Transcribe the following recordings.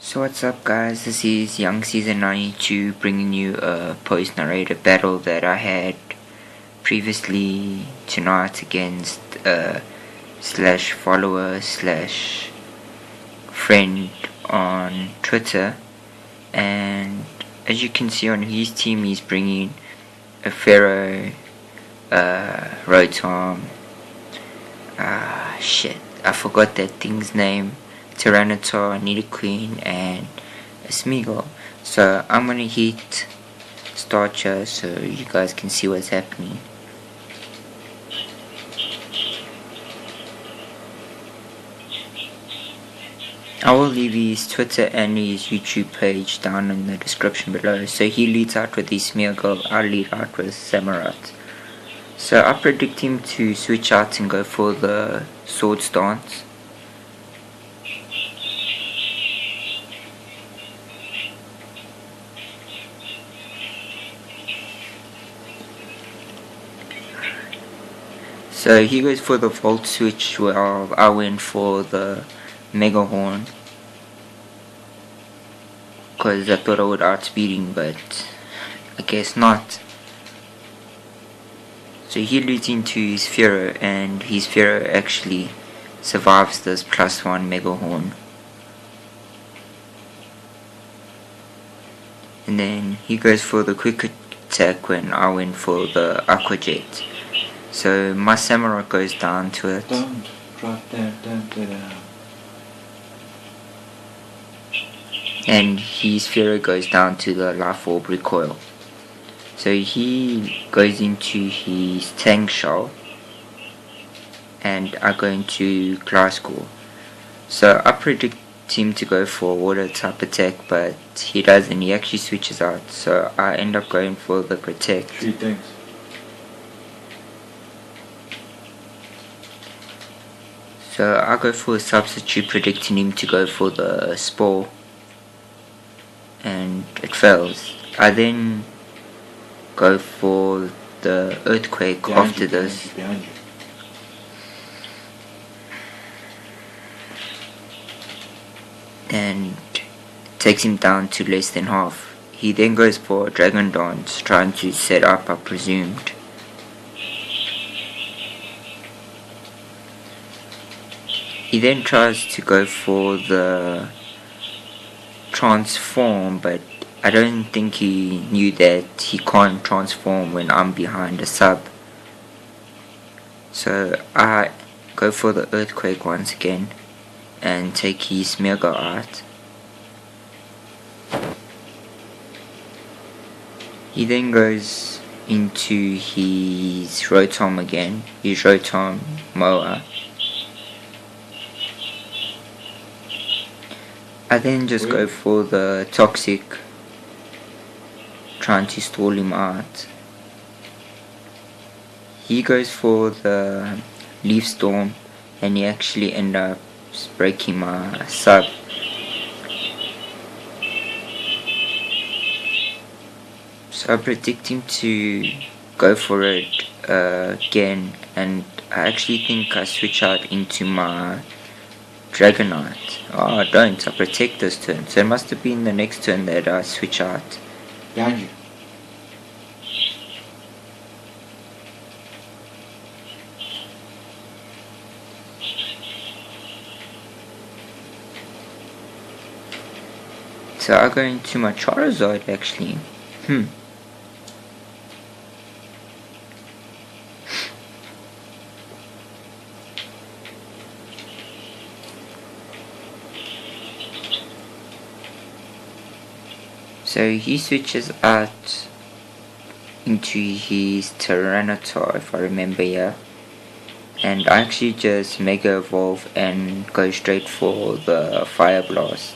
So what's up guys, this is YounCeasar92 bringing you a post-narrated battle that I had previously tonight against slash follower slash friend on Twitter. And as you can see on his team, he's bringing a Pharaoh, Rotom, I forgot that thing's name, Tyranitar, Nidoqueen, and a Smeagol. So I'm gonna hit Starcher so you guys can see what's happening. I will leave his Twitter and his YouTube page down in the description below. So he leads out with his Smeagol, I lead out with Samurott. So I predict him to switch out and go for the Sword Stance. So he goes for the Volt Switch while I went for the Mega Horn, because I thought I would outspeed him, but I guess not. So he leads into his Pharaoh, and his Pharaoh actually survives this +1 Mega Horn. And then he goes for the quick attack when I went for the Aqua Jet. So my Samurott goes down to it. Don't drop that. And his Pharaoh goes down to the Life Orb Recoil. So he goes into his Tank Shell, and I go into Glasgow. So I predict him to go for a water type attack, but he doesn't. He actually switches out. So I end up going for the Protect. 3 things. So I go for a substitute, predicting him to go for the Spore, and it fails. I then go for the Earthquake after this. Behind you. And takes him down to less than half. He then goes for Dragon Dance, trying to set up, I presumed. He then tries to go for the Transform, but I don't think he knew that he can't transform when I'm behind a sub. So I go for the Earthquake once again and take his Mega out. He then goes into his Rotom again, his Rotom Moa. I then just go for the Toxic, trying to stall him out. He goes for the Leaf Storm, and he actually ends up breaking my sub. So I predict him to go for it again, and I actually think I switch out into my Dragonite. Oh, I don't. I protect this turn. So it must have been the next turn that I switch out. Behind you. So I go into my Charizard actually. So he switches out into his Tyranitar, if I remember, yeah. And I actually just Mega Evolve and go straight for the Fire Blast.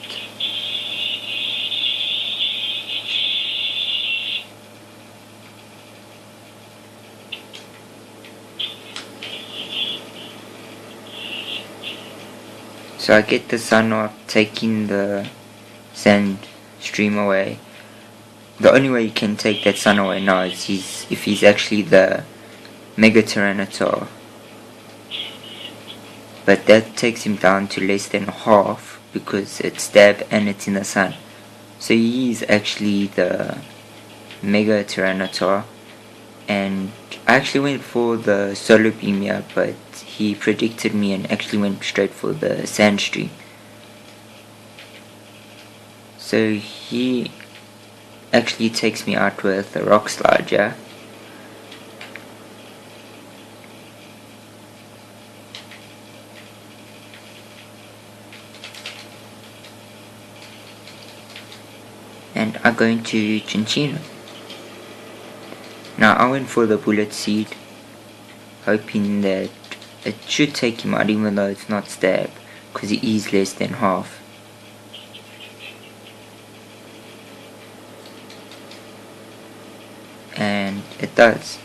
So I get the Sun up, taking the Sand Stream away. The only way you can take that Sun away now is if he's actually the Mega Tyranitar. But that takes him down to less than half. because it's stab and it's in the sun. So he's actually the Mega Tyranitar, and I actually went for the Solar Beam here, but he predicted me and actually went straight for the Sandstream. So he actually takes me out with a Rock Slide, yeah. And I go into Chinchino. Now I went for the Bullet Seed, hoping that it should take him out even though it's not stab, because he is less than half. And it does.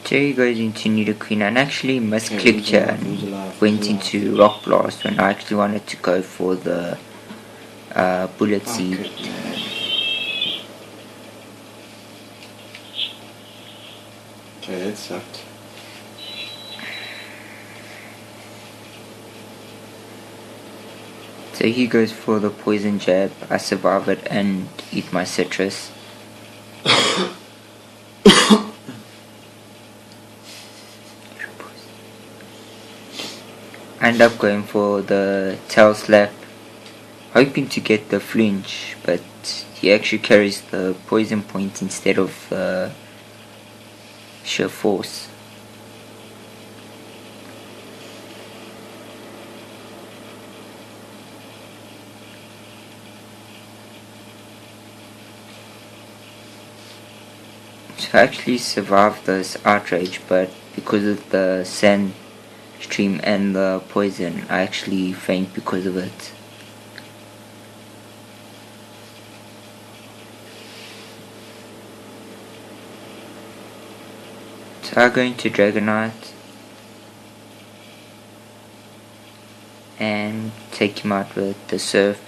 So he goes into Nidoqueen, and actually misclicked here and went into Rock Blast when I actually wanted to go for the Bullet Seed. Okay, that sucked. So he goes for the Poison Jab. I survive it and eat my citrus. I end up going for the Tail Slap, hoping to get the flinch, but he actually carries the Poison Point instead of Sheer Force. So I actually survived this Outrage, but because of the Sand Stream and the Poison, I actually faint because of it. So I go into Dragonite and take him out with the Surf.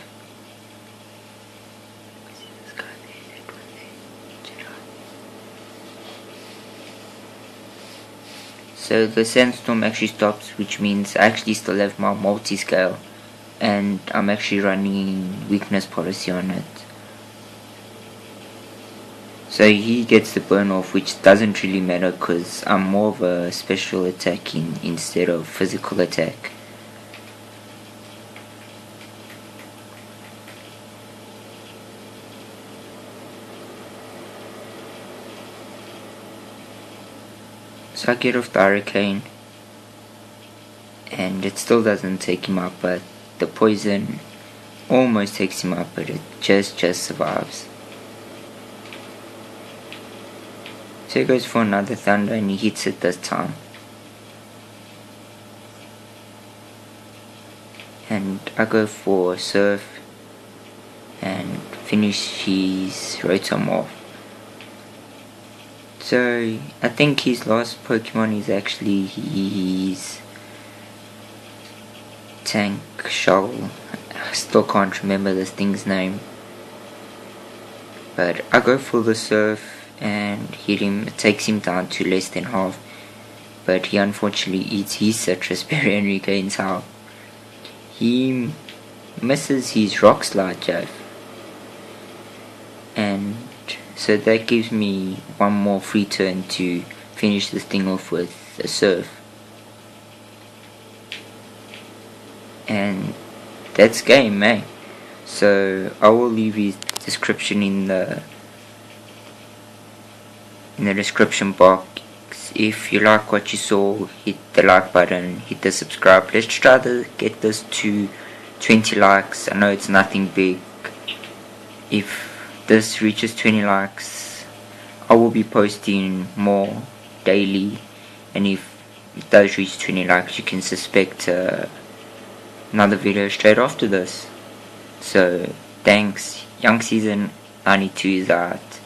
So the Sandstorm actually stops, which means I actually still have my multi-scale, and I'm actually running weakness policy on it. So he gets the burn off, which doesn't really matter because I'm more of a special attacking instead of physical attack. So I get off the Hurricane, and it still doesn't take him out, but the Poison almost takes him out, but it just survives. So he goes for another Thunder and he hits it this time. And I go for Surf and finish his Rotom off. So I think his last Pokemon is actually his Tank Shell. I still can't remember this thing's name. But I go for the Surf and hit him. It takes him down to less than half. But he unfortunately eats his Citrus Berry and regains health. He misses his Rock Slide jab. And so that gives me one more free turn to finish this thing off with a Surf. And that's game, eh? So I will leave his description in the description box. If you like what you saw, hit the like button, hit the subscribe. Let's try to get this to 20 likes. I know it's nothing big. If this reaches 20 likes, I will be posting more daily, and if it does reach 20 likes, you can suspect another video straight after this. So thanks. YounCeasar92 is out.